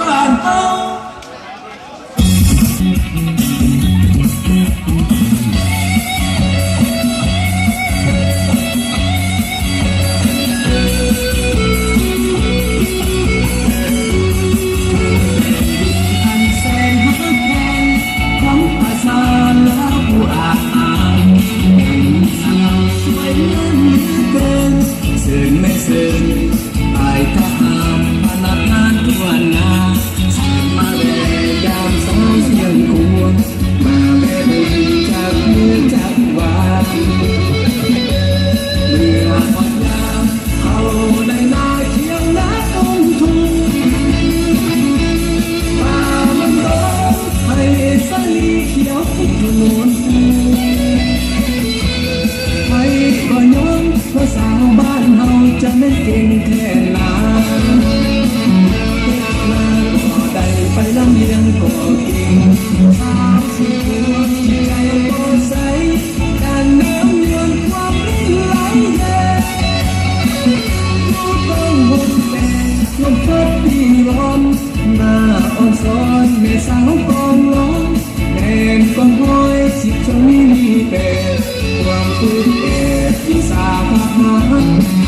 บ้านเฮาสาวบ้านเฮาจะไม่เก่งแค่ไหนมาก็ได้ไปลำเลียงก็เก่งสาวสิหัวที่ใจก็ใสการน้ำเลี้ยงความริ้นไหลแย่ผู้ต้องห่มแต่ลมพัดปีร้อนหน้าอ่อนซ้อนแม่สาวกองร้องแม่นกองห้อยสิบชมีแต่ความตื่นเต้นที่สาวพามา